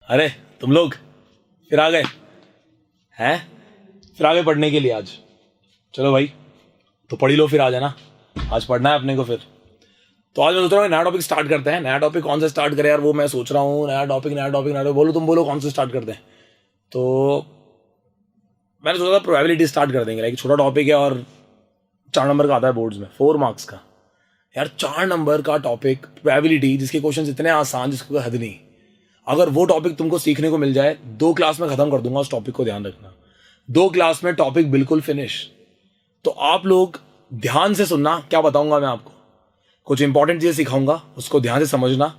अरे तुम लोग फिर आ गए हैं? फिर आ गए पढ़ने के लिए आज? चलो भाई, तो पढ़ ही लो, फिर आ जाना, आज पढ़ना है अपने को। फिर तो आज मैं सोच रहा हूँ नया टॉपिक स्टार्ट करते हैं। नया टॉपिक कौन सा स्टार्ट करें यार, वो मैं सोच रहा हूँ। नया टॉपिक बोलो, तुम बोलो कौन सा स्टार्ट करते हैं। तो मैंने सोचा था प्रोबेबिलिटी स्टार्ट कर देंगे। लाइक छोटा टॉपिक है और 4 नंबर का आता है बोर्ड्स में, 4 मार्क्स का। यार 4 नंबर का टॉपिक प्रोबेबिलिटी, जिसके क्वेश्चन इतने आसान जिसको कोई हद नहीं। अगर वो टॉपिक तुमको सीखने को मिल जाए, 2 क्लास में खत्म कर दूंगा उस टॉपिक को, ध्यान रखना। 2 क्लास में टॉपिक बिल्कुल फिनिश। तो आप लोग ध्यान से सुनना, क्या बताऊंगा मैं आपको। कुछ इंपॉर्टेंट चीजें सिखाऊंगा, उसको ध्यान से समझना।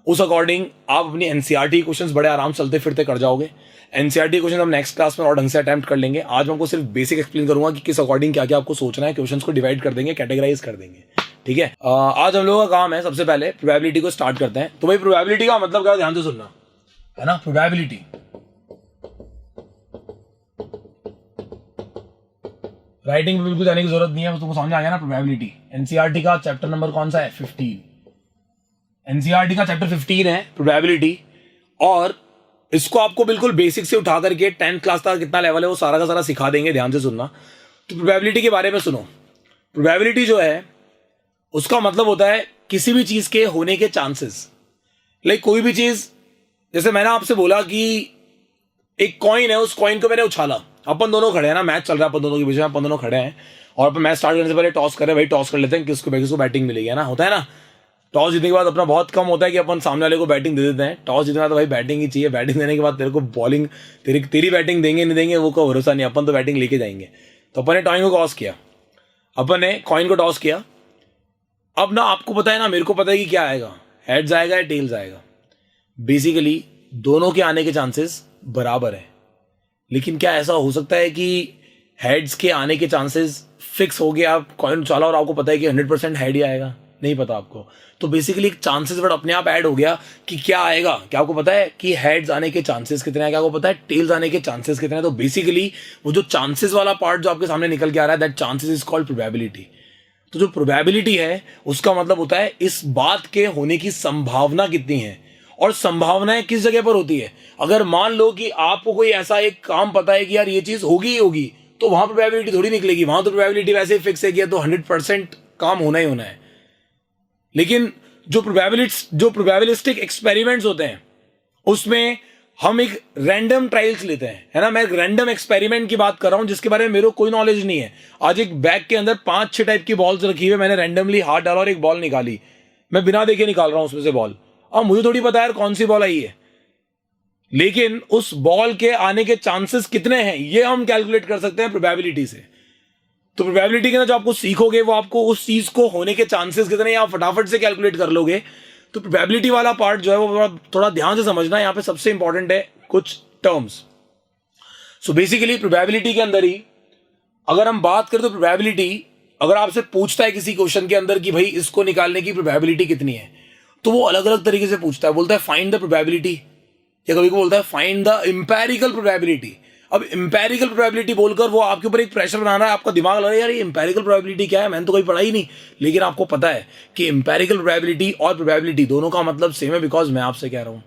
उस अकॉर्डिंग आप अपनी एनसीईआरटी क्वेश्चंस बड़े आराम से चलते फिरते कर जाओगे। एनसीईआरटी क्वेश्चन हम नेक्स्ट क्लास में और ढंग से अटेम्प्ट कर लेंगे। आज मैं आपको सिर्फ बेसिक एक्सप्लेन करूंगा कि किस अकॉर्डिंग क्या क्या आपको सोचना है। क्वेश्चंस को डिवाइड कर देंगे, कैटेगराइज कर देंगे, ठीक है। आज हम लोगों का काम है, सबसे पहले प्रोबेबिलिटी को स्टार्ट करते हैं। तो भाई प्रोबेबिलिटी का मतलब क्या है, ध्यान से सुनना, है ना। प्रोबेबिलिटी राइटिंग में बिल्कुल जाने की जरूरत नहीं है, तुमको समझ आ गया ना। प्रोबेबिलिटी एनसीईआरटी का चैप्टर नंबर कौन सा है? 15। एनसीईआरटी का चैप्टर 15 है प्रोबेबिलिटी। और इसको आपको बिल्कुल बेसिक से उठा करके 10th क्लास तक कितना लेवल है वो सारा का सारा सिखा देंगे, ध्यान से सुनना। तो प्रोबेबिलिटी के बारे में सुनो। प्रोबेबिलिटी जो है उसका मतलब होता है किसी भी चीज के होने के चांसेस। लाइक कोई भी चीज, जैसे मैंने आपसे बोला कि एक कॉइन है, उस कॉइन को मैंने उछाला, अपन दोनों खड़े हैं ना, मैच चल रहा है अपन दोनों के बीच में, अपन दोनों खड़े हैं और अपन मैच स्टार्ट करने से पहले टॉस कर रहे हैं। भाई टॉस कर लेते हैं किसको बैटिंग मिलेगी, है ना, होता है ना। टॉस जीतने के बाद अपना बहुत कम होता है कि अपन सामने वाले को बैटिंग दे देते हैं। टॉस जीतना तो भाई बैटिंग ही चाहिए। बैटिंग देने के बाद तेरे को बॉलिंग, तेरी बैटिंग देंगे नहीं देंगे वो का भरोसा नहीं, अपन तो बैटिंग लेके जाएंगे। तो अपन ने टॉइन को टॉस किया, अपन ने कॉइन को टॉस किया। अब ना आपको पता है ना, मेरे को पता है कि क्या आएगा, हेड्स आएगा या टेल्स आएगा। बेसिकली दोनों के आने के चांसेस बराबर है। लेकिन क्या ऐसा हो सकता है कि हेड्स के आने के चांसेस फिक्स हो गए, आप कॉइन उछाला और आपको पता है कि 100% हेड ही आएगा? नहीं पता आपको। तो बेसिकली एक चांसेस वर्ड अपने आप ऐड हो गया कि क्या आएगा। क्या आपको पता है कि हेड्स आने के चांसेस कितने हैं? क्या आपको पता है टेल्स आने के चांसेस कितने हैं? तो बेसिकली वो जो चांसेस वाला पार्ट जो आपके सामने निकल के आ रहा है, that chances is called probability. तो जो प्रोबेबिलिटी है उसका मतलब होता है इस बात के होने की संभावना कितनी है। और संभावनाएं किस जगह पर होती है? अगर मान लो कि आपको कोई ऐसा एक काम पता है कि यार ये चीज होगी ही होगी, तो वहां प्रोबेबिलिटी थोड़ी निकलेगी। वहां तो प्रोबेबिलिटी वैसे ही फिक्स है कि तो 100% काम होना ही होना है। लेकिन जो प्रोबेबिलिस्टिक एक्सपेरिमेंट्स होते हैं उसमें हम एक रैंडम ट्रायल्स लेते हैं, है ना। मैं एक रैंडम एक्सपेरिमेंट की बात कर रहा हूं जिसके बारे में मेरे को कोई नॉलेज नहीं है। आज एक बैग के अंदर 5-6 टाइप की बॉल्स रखी हुई, मैंने रैंडमली हाथ डाला और एक बॉल निकाली। मैं बिना देखे निकाल रहा हूं उसमें से बॉल। अब मुझे थोड़ी पता है यार कौन सी बॉल आई है, लेकिन उस बॉल के आने के चांसेस कितने हैं ये हम कैलकुलेट कर सकते हैं प्रोबेबिलिटी से। तो प्रोबेबिलिटी के अंदर जो आपको सीखोगे वो आपको उस चीज को होने के चांसेस कितने हैं आप फटाफट से कैलकुलेट कर लोगे। तो प्रोबेबिलिटी वाला पार्ट जो है वो थोड़ा ध्यान से समझना है। यहां पे सबसे इंपॉर्टेंट है कुछ टर्म्स। सो बेसिकली प्रोबेबिलिटी के अंदर ही अगर हम बात करें तो प्रोबेबिलिटी, अगर आपसे पूछता है किसी क्वेश्चन के अंदर कि भाई इसको निकालने की प्रोबेबिलिटी कितनी है, तो वो अलग अलग तरीके से पूछता है। बोलता है फाइंड द प्रोबेबिलिटी, या कभी को बोलता है फाइंड द इंपेरिकल प्रोबेबिलिटी। अब इंपेरिकल प्रोबेबिलिटी बोलकर वो आपके ऊपर एक प्रेशर बना रहा है, आपका दिमाग लग रहा है यार ये इंपेरिकल प्रोबेबिलिटी क्या है, मैंने तो कभी पढ़ा ही नहीं। लेकिन आपको पता है कि इंपेरिकल प्रोबेबिलिटी और प्रोबेबिलिटी दोनों का मतलब सेम है, बिकॉज मैं आपसे कह रहा हूं।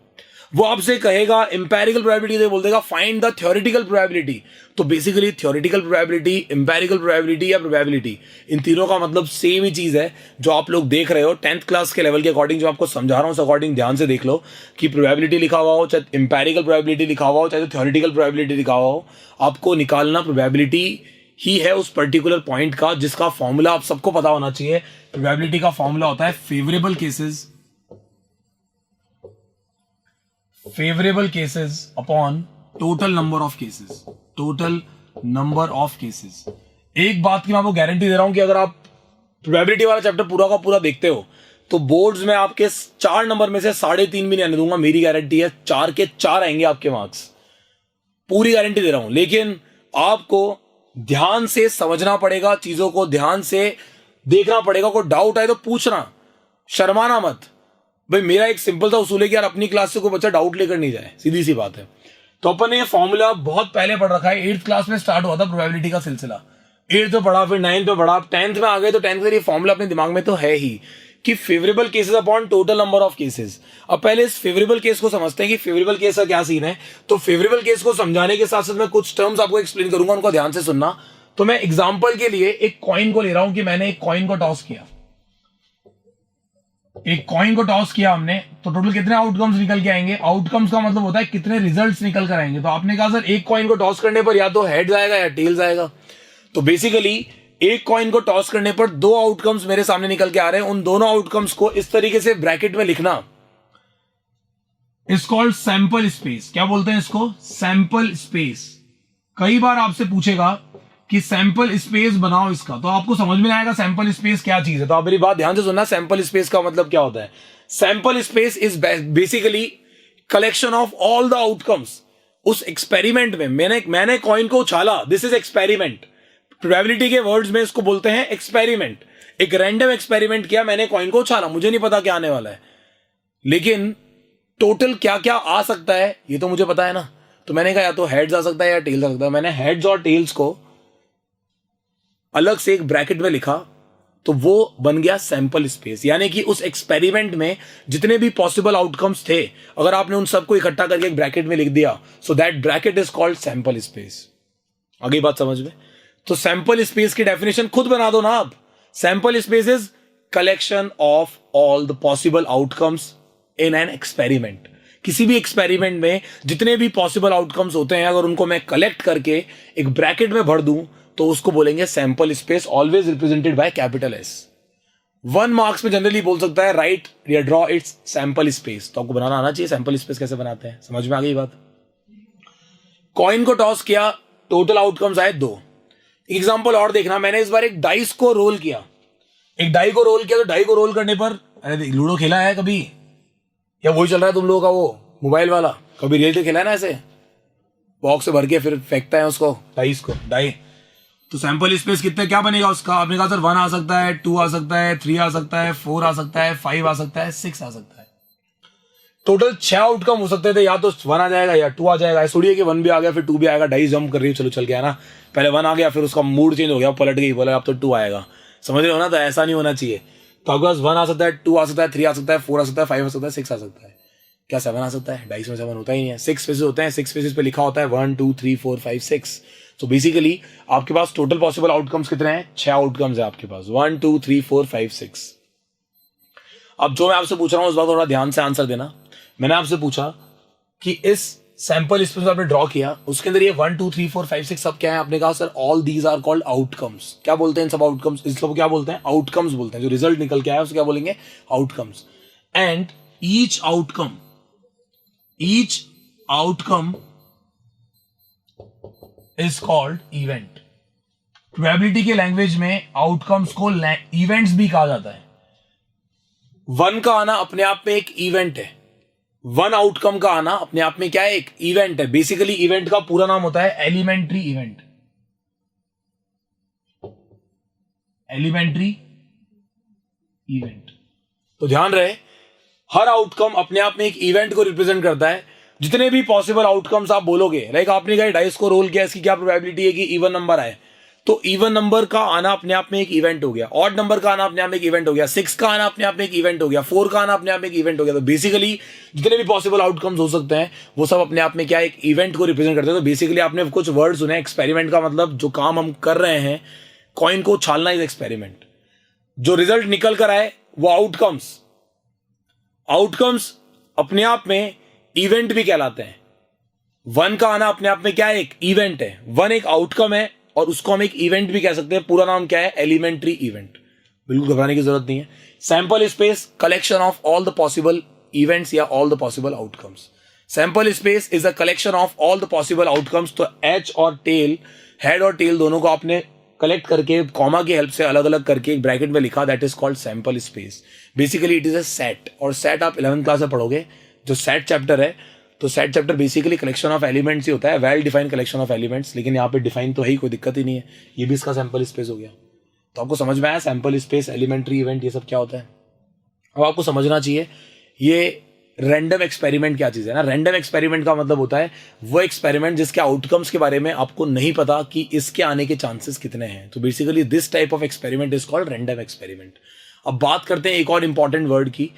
वो आपसे कहेगा इंपेरिकल प्रोबेबिलिटी, बोल देगा फाइंड द थ्योरेटिकल प्रोबेबिलिटी। तो basically theoretical probability, empirical probability या प्रोबेबिलिटी, इन तीनों का मतलब सेम ही चीज है। जो आप लोग देख रहे हो 10th क्लास के लेवल के अकॉर्डिंग जो आपको समझा रहा हूं उस अकॉर्डिंग ध्यान से देख लो कि प्रोबेबिलिटी लिखा हुआ हो, चाहे इंपेरिकल प्रोबेबिलिटी लिखा हुआ हो, चाहे थ्योरेटिकल प्रोबेबिलिटी लिखा हुआ हो, आपको निकालना प्रोबेबिलिटी ही है उस पर्टिकुलर पॉइंट का, जिसका फॉर्मूला आप सबको पता होना चाहिए। प्रोबेबिलिटी का फॉर्मूला होता है favourable cases upon total number of cases. एक बात की मैं आपको गारंटी दे रहा हूं कि अगर आप प्रोबेबिलिटी वाला चैप्टर पूरा का पूरा देखते हो तो बोर्ड्स में आपके 4 नंबर में से 3.5 भी नहीं आने दूंगा, मेरी गारंटी है। 4 के 4 आएंगे आपके मार्क्स, पूरी गारंटी दे रहा हूं। लेकिन आपको ध्यान से समझना पड़ेगा, चीजों को ध्यान से देखना पड़ेगा। कोई डाउट आए तो पूछना, शर्माना मत। भाई मेरा एक सिंपल सा उसूल है कि यार अपनी क्लास से कोई बच्चा डाउट लेकर नहीं जाए, सीधी सी बात है। तो अपन ने ये फॉर्मूला बहुत पहले पढ़ रखा है, 8th क्लास में स्टार्ट हुआ था प्रोबेबिलिटी का सिलसिला। 8th में पढ़ा, फिर 9th में पढ़ा, 10th में आ गए तो 10th में ये फॉर्मूला अपने दिमाग में तो है ही कि favourable cases upon total number of cases. अब पहले इस फेवरेबल केस को समझते हैं कि फेवरेबल केस का क्या सीन है। तो फेवरेबल केस को समझाने के साथ साथ मैं कुछ टर्म्स आपको एक्सप्लेन करूंगा, उनको ध्यान से सुनना। तो मैं एग्जांपल के लिए एक कॉइन को ले रहा हूं कि मैंने एक कॉइन को टॉस किया, एक कॉइन को टॉस किया हमने, तो टोटल कितने आउटकम्स निकल के आएंगे। आउटकम्स का मतलब होता है कितने रिजल्ट्स निकल कर आएंगे। तो आपने कहा सर एक कॉइन को टॉस करने पर या तो हेड्स आएगा या टेल्स आएगा। तो बेसिकली एक कॉइन को टॉस करने पर दो आउटकम्स मेरे सामने निकल के आ रहे हैं। उन दोनों आउटकम्स को इस तरीके से ब्रैकेट में लिखना इज कॉल्ड सैंपल स्पेस। क्या बोलते हैं इसको? Sample space. कई बार आपसे पूछेगा कि सैंपल स्पेस बनाओ इसका, तो आपको समझ में आएगा सैंपल स्पेस क्या चीज है। तो आप मेरी बात ध्यान से सुनना, सैंपल स्पेस का मतलब क्या होता है। Sample space is basically collection of all the outcomes. उस एक्सपेरिमेंट में मैंने कॉइन को उछाला, दिस इज एक्सपेरिमेंट। प्रोबेबिलिटी के वर्ड्स में इसको बोलते हैं एक्सपेरिमेंट। एक रैंडम एक्सपेरिमेंट किया, मैंने कॉइन को उछाला, मुझे नहीं पता क्या आने वाला है, लेकिन टोटल क्या क्या आ सकता है ये तो मुझे पता है ना। तो मैंने कहा या तो हेड्स आ सकता है या टेल्स आ सकता है। मैंने हेड्स और टेल्स को अलग से एक ब्रैकेट में लिखा, तो वो बन गया सैंपल स्पेस। यानी कि उस एक्सपेरिमेंट में जितने भी पॉसिबल आउटकम्स थे, अगर आपने उन सबको इकट्ठा करके एक ब्रैकेट में लिख दिया, so that bracket is called sample space. आगे बात समझ में? तो सैंपल स्पेस की डेफिनेशन खुद बना दो ना आप। Sample space is collection of all the possible outcomes in an experiment. किसी भी एक्सपेरिमेंट में जितने भी पॉसिबल आउटकम्स होते हैं, अगर उनको मैं कलेक्ट करके एक ब्रैकेट में भर दूं, तो उसको बोलेंगे sample space, always represented by capital S. 1 marks में जनरली बोल सकता है राइट या ड्रॉ इट्स सैंपल स्पेस। तो आपको बनाना आना चाहिए सैंपल स्पेस कैसे बनाते हैं। समझ में आ गई बात? कॉइन को टॉस किया, टोटल आउटकम्स आए 2। एग्जांपल और देखना, मैंने इस बार एक डाइस को रोल किया। एक डाई को रोल किया, तो डाई को रोल करने पर, अरे लूडो खेला है कभी, या वही चल रहा है तुम लोगों का वो मोबाइल वाला, कभी रियलिटी खेला है ना, ऐसे बॉक्स से भर के फिर फेंकता है उसको, डाइस को, डाई। तो सैंपल स्पेस कितने क्या बनेगा उसका? आपने कहा सर 1 आ सकता है, 2 आ सकता है, 3 आ सकता है, 4 आ सकता है, 5 आ सकता है, 6 आ सकता है। टोटल 6 आउटकम हो सकते थे, या तो 1 आ जाएगा या 2 आ जाएगा। ऐसा थोड़ी है कि 1 भी आ गया फिर 2 भी आएगा। डाई जंप कर रही है, चलो चल गया ना, पहले 1 आ गया फिर उसका मूड चेंज हो गया, पलट गई, बोला अब तो 2 आएगा। समझ रहे हो ना? तो ऐसा नहीं होना चाहिए। तो आपके पास 1 आ सकता है, 2 आ सकता है, 3 आ सकता है, 4 आ सकता है, 5 आ सकता है, 6 आ सकता है। क्या 7 आ सकता है? डाइस में 7 होता ही नहीं है। 6 फेसेस होते हैं, 6 फेसेस पे लिखा होता है 1 2 3 4 5 6। तो बेसिकली आपके पास टोटल पॉसिबल आउटकम्स कितने हैं? 6 आउटकम्स है आपके पास, 1 2 3 4 5 6। अब जो मैं आपसे पूछ रहा हूं उस बात थोड़ा ध्यान से आंसर देना। मैंने आपसे पूछा कि इस सैंपल स्पेस आपने ड्रॉ किया, उसके अंदर ये 1 2 3 4 5 6 सब क्या है? आपने कहा sir all these are called outcomes. क्या बोलते हैं इन सब आउटकम्स? इसको क्या बोलते हैं? आउटकम्स बोलते हैं। जो रिजल्ट निकल के आया उसको क्या बोलेंगे? Outcomes. And each outcome is called event. Probability के लैंग्वेज में आउटकम्स को इवेंट्स भी कहा जाता है। 1 का आना अपने आप में एक इवेंट है। 1 आउटकम का आना अपने आप में क्या है? एक इवेंट है। बेसिकली इवेंट का पूरा नाम होता है एलिमेंट्री इवेंट। Elementary event. तो ध्यान रहे, हर आउटकम अपने आप में एक इवेंट को रिप्रेजेंट करता है। जितने भी पॉसिबल आउटकम्स आप बोलोगे, लाइक आपने कहा डाइस को रोल किया, इसकी क्या प्रोबेबिलिटी है कि इवन नंबर आए, तो इवन नंबर का आना अपने आप में एक इवेंट हो गया। ऑड नंबर का आना अपने आप में एक इवेंट हो गया। 6 का आना अपने आप में एक इवेंट हो गया। 4 का आना अपने आप में एक इवेंट हो गया। तो बेसिकली जितने भी पॉसिबल आउटकम्स हो सकते हैं वो सब अपने आप में क्या, एक इवेंट को रिप्रेजेंट करते हैं। तो बेसिकली आपने कुछ वर्ड सुने, एक्सपेरिमेंट का मतलब जो काम हम कर रहे हैं, कॉइन को उछालना इज एक्सपेरिमेंट। जो रिजल्ट निकल कर आए वो आउटकम्स अपने आप में इवेंट भी कहलाते हैं। 1 का आना अपने आप में क्या है? एक इवेंट है। 1 एक आउटकम है और उसको हम एक इवेंट भी कह सकते हैं। पूरा नाम क्या है? Elementary event. बिल्कुल घबराने की जरूरत नहीं है। Sample space collection of all the possible events या all the possible outcomes. Sample space is a collection of all the possible outcomes. तो एच और टेल, हेड और टेल दोनों को आपने कलेक्ट करके कॉमा की हेल्प से अलग अलग करके एक ब्रैकेट में लिखा, that is called sample space. Basically it is a set, और सेट आप 11th क्लास में पढ़ोगे। जो सेट चैप्टर है, तो set chapter basically collection of elements ही होता है, well defined collection of elements. लेकिन यहाँ पे डिफाइन तो है ही, कोई दिक्कत ही नहीं है। ये भी इसका सैंपल स्पेस हो गया। तो आपको समझ में आया सैंपल स्पेस, एलिमेंट्री इवेंट, ये सब क्या होता है। अब आपको समझना चाहिए ये रैंडम एक्सपेरिमेंट क्या चीज है ना। रैंडम एक्सपेरिमेंट का मतलब होता है वो एक्सपेरिमेंट जिसके आउटकम्स के बारे में आपको नहीं पता कि इसके आने के चांसेस कितने हैं। तो basically this type of experiment is called random experiment. अब बात करते हैं एक और इंपॉर्टेंट वर्ड की।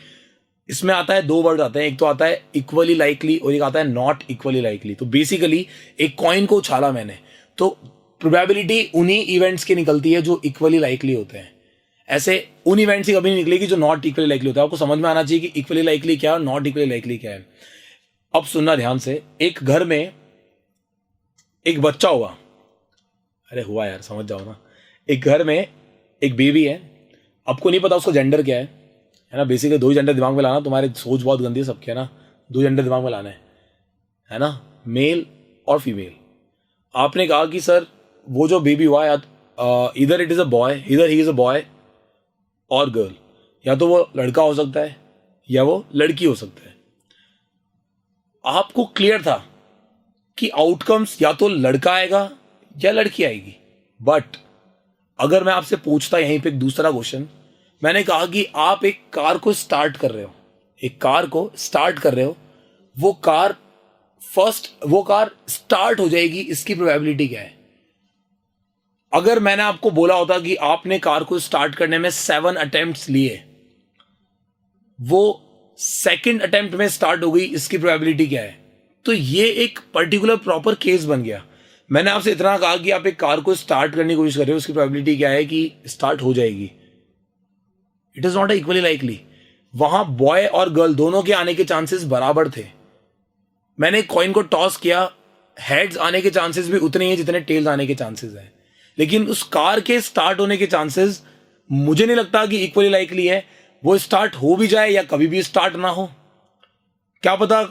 इसमें आता है 2 वर्ड आते हैं, एक तो आता है इक्वली लाइकली और एक आता है नॉट इक्वली लाइकली। तो बेसिकली एक कॉइन को उछाला मैंने, तो प्रोबेबिलिटी उन्हीं इवेंट्स की निकलती है जो इक्वली लाइकली होते हैं। ऐसे उन इवेंट्स की कभी नहीं निकलेगी जो नॉट इक्वली लाइकली होता है। आपको समझ में आना चाहिए कि इक्वली लाइकली क्या है और नॉट इक्वली लाइकली क्या है। अब सुनना ध्यान से, एक घर में एक बच्चा हुआ, अरे हुआ यार, समझ जाओ ना। एक घर में एक बेबी है, आपको नहीं पता उसका जेंडर क्या है ना। बेसिकली 2 ही जेंडर दिमाग में लाना, तुम्हारी सोच बहुत गंदी है सबके, है ना। 2 जेंडर दिमाग में लाना है ना, मेल और फीमेल। आपने कहा कि सर वो जो बेबी हुआ है इधर इट इज अ बॉय, इधर ही इज अ बॉय और गर्ल, या तो वो लड़का हो सकता है या वो लड़की हो सकता है। आपको क्लियर था कि आउटकम्स या तो लड़का आएगा या लड़की आएगी। बट अगर मैं आपसे पूछता यहीं पे एक दूसरा क्वेश्चन, मैंने कहा कि आप एक कार को स्टार्ट कर रहे हो, एक कार को स्टार्ट कर रहे हो, वो कार स्टार्ट हो जाएगी, इसकी प्रोबेबिलिटी क्या है? अगर मैंने आपको बोला होता कि आपने कार को स्टार्ट करने में 7 अटेम्प्ट्स लिए, वो सेकंड अटेम्प्ट में स्टार्ट हो गई, इसकी प्रोबेबिलिटी क्या है? तो ये एक पर्टिकुलर प्रॉपर केस बन गया। मैंने आपसे इतना कहा कि आप एक कार को स्टार्ट करने की कोशिश कर रहे हो, उसकी प्रोबेबिलिटी क्या है कि स्टार्ट हो जाएगी। It is not equally likely. वहां बॉय और गर्ल दोनों के आने के चांसेस बराबर थे। मैंने कॉइन को टॉस किया, हेड्स आने के चांसेस भी उतने ही जितने टेल्स आने के चांसेस हैं, लेकिन उस कार के स्टार्ट होने के चांसेस मुझे नहीं लगता कि इक्वली लाइकली है। वो स्टार्ट हो भी जाए या कभी भी स्टार्ट ना हो, क्या पता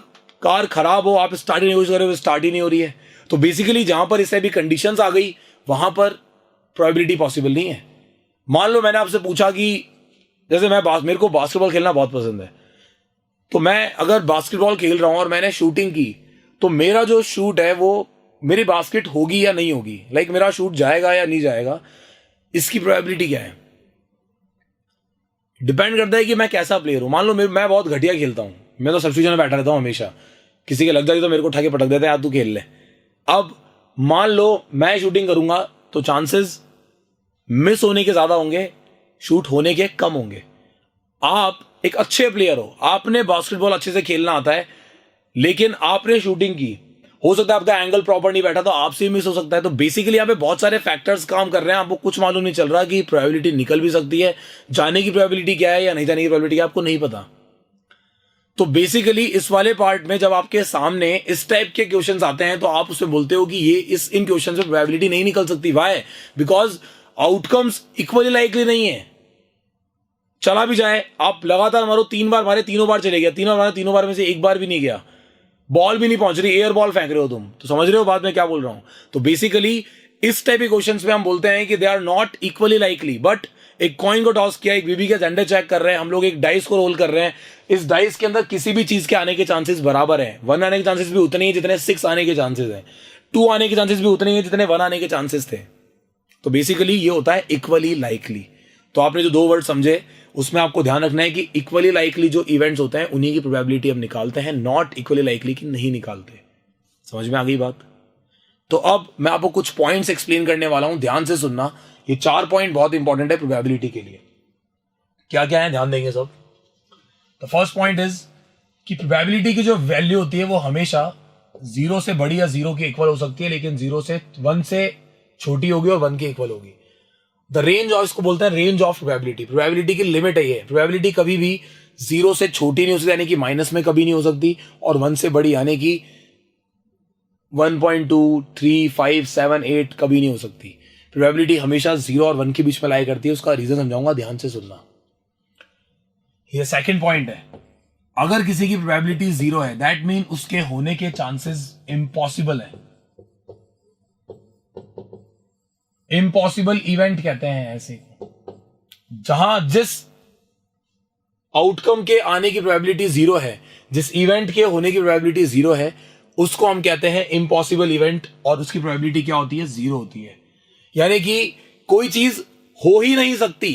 कार खराब हो, आप स्टार्ट ही नहीं कर रहे हो, स्टार्ट ही नहीं हो रही है। तो बेसिकली जहां पर इससे भी कंडीशंस आ गई, वहां पर प्रोबेबिलिटी पॉसिबल नहीं है। मान लो मैंने आपसे पूछा कि जैसे मेरे को बास्केटबॉल खेलना बहुत पसंद है, तो मैं अगर बास्केटबॉल खेल रहा हूं और मैंने शूटिंग की, तो मेरा जो शूट है वो मेरी बास्केट होगी या नहीं होगी, लाइक मेरा शूट जाएगा या नहीं जाएगा, इसकी प्रोबेबिलिटी क्या है? डिपेंड करता है कि मैं कैसा प्लेयर हूं। मान लो मैं बहुत घटिया खेलता हूं, मैं तो सब्स्टिट्यूशन में बैठा रहता हूं हमेशा, किसी के लग जाती तो मेरे को उठा के पटक देते हैं, यार तू खेल ले। अब मान लो मैं शूटिंग करूंगा तो चांसेस मिस होने के ज्यादा होंगे, शूट होने के कम होंगे। आप एक अच्छे प्लेयर हो, आपने बास्केटबॉल अच्छे से खेलना आता है, लेकिन आपने शूटिंग की, हो सकता है आपका एंगल प्रॉपर नहीं बैठा तो आपसे मिस हो सकता है। तो बेसिकली यहाँ पे बहुत सारे फैक्टर्स काम कर रहे हैं, आपको कुछ मालूम नहीं चल रहा कि प्रोबेबिलिटी निकल भी सकती है, जाने की प्रोबेबिलिटी क्या है या नहीं जाने की प्रोबेबिलिटी क्या है, आपको नहीं पता। तो बेसिकली इस वाले पार्ट में जब आपके सामने इस टाइप के क्वेश्चंस आते हैं तो आप उसमें बोलते हो कि ये इन क्वेश्चंस में प्रोबेबिलिटी नहीं निकल सकती। Why? Because outcomes equally likely नहीं है। चला भी जाए, आप लगातार मारो, 3 बार मारे, तीनों बार चले गया, 3 बार मारे, तीनों बार में से 1 बार भी नहीं गया, बॉल भी नहीं पहुंच रही, एयर बॉल फेंक रहे हो तुम, तो समझ रहे हो बात में क्या बोल रहा हूं। तो बेसिकली इस टाइप के क्वेश्चंस में हम बोलते हैं कि they are not equally likely. But एक कॉइन को टॉस किया, एक बीबी का जेंडर चेक कर रहे हैं हम लोग, एक डाइस को रोल कर रहे हैं, इस डाइस के अंदर किसी भी चीज के आने के चांसेस बराबर है। 1 आने के चांसेस भी उतने ही जितने 6 आने के चांसेस है, 2 आने के चांसेस भी उतने ही जितने 1 आने के चांसेस थे। तो बेसिकली ये होता है इक्वली लाइकली। तो आपने जो 2 वर्ड समझे उसमें आपको ध्यान रखना है कि इक्वली लाइकली जो इवेंट्स होते हैं उन्हीं की प्रोबेबिलिटी हम निकालते हैं, नॉट इक्वली लाइकली की नहीं निकालते। समझ में आ गई बात? तो अब मैं आपको कुछ पॉइंट्स एक्सप्लेन करने वाला हूं, ध्यान से सुनना। ये 4 पॉइंट बहुत इंपॉर्टेंट है प्रोबेबिलिटी के लिए। क्या क्या है, ध्यान देंगे सब। द फर्स्ट पॉइंट इज कि प्रोबेबिलिटी की जो वैल्यू होती है वो हमेशा 0 से बड़ी या 0 के इक्वल हो सकती है, लेकिन 1 से छोटी होगी और 1 के इक्वल होगी। द रेंज ऑफ, इसको बोलते हैं रेंज ऑफ प्रोबेबिलिटी। प्रोबेबिलिटी की लिमिट है ये। प्रोबेबिलिटी कभी भी 0 से छोटी नहीं हो सकती, यानी कि माइनस में कभी नहीं हो सकती, और 1 से बड़ी यानी कि 1.2, 3, 5, 7, 8 कभी नहीं हो सकती। प्रोबेबिलिटी हमेशा 0 और 1 के बीच में लाई करती है। उसका रीजन समझाऊंगा, ध्यान से सुनना। ये सेकंड पॉइंट है। अगर किसी की प्रोबेबिलिटी 0 है, दैट मीन उसके होने के चांसेस इम्पॉसिबल है। इम्पॉसिबल इवेंट कहते हैं ऐसे को, जहां जिस आउटकम के आने की प्रोबेबिलिटी 0 है, जिस इवेंट के होने की प्रोबेबिलिटी 0 है, उसको हम कहते हैं इम्पॉसिबल इवेंट, और उसकी प्रोबेबिलिटी क्या होती है? 0 होती है। यानी कि कोई चीज हो ही नहीं सकती।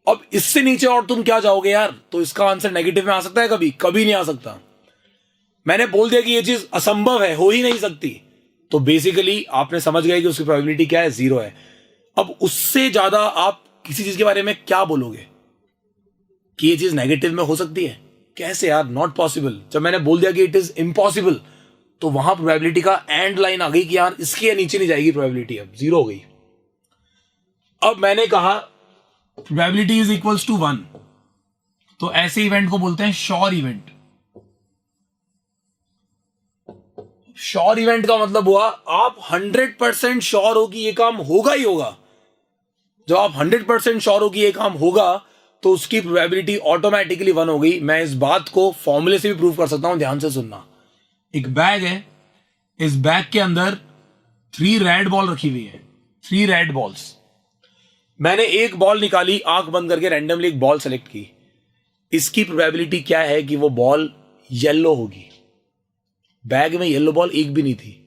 अब इससे नीचे और तुम क्या जाओगे यार? तो इसका आंसर नेगेटिव में आ सकता है? कभी कभी नहीं आ सकता। मैंने बोल दिया कि ये चीज असंभव है, हो ही नहीं सकती, तो बेसिकली आपने समझ गए कि उसकी प्रोबेबिलिटी क्या है? 0 है। अब उससे ज्यादा आप किसी चीज के बारे में क्या बोलोगे? कि ये चीज नेगेटिव में हो सकती है? कैसे यार, नॉट पॉसिबल। जब मैंने बोल दिया कि इट इज इम्पॉसिबल, तो वहां प्रोबेबिलिटी का एंड लाइन आ गई कि यार इसके नीचे नहीं जाएगी प्रोबेबिलिटी, अब जीरो हो गई। अब मैंने कहा प्रोबेबिलिटी इज इक्वल्स टू 1, तो ऐसे इवेंट को बोलते हैं श्योर इवेंट। श्योर इवेंट का मतलब हुआ आप 100% श्योर हो कि ये काम होगा ही होगा। जब आप 100% श्योर हो कि ये काम होगा, तो उसकी प्रोबेबिलिटी ऑटोमेटिकली 1 हो गई। मैं इस बात को फॉर्मूले से भी प्रूव कर सकता हूं, ध्यान से सुनना। एक बैग है, इस बैग के अंदर 3 रेड बॉल रखी हुई है, 3 रेड बॉल्स। मैंने एक बॉल निकाली, आंख बंद करके रैंडमली एक बॉल सेलेक्ट की। इसकी प्रोबेबिलिटी क्या है कि वो बॉल येलो होगी। बैग में येलो बॉल एक भी नहीं थी।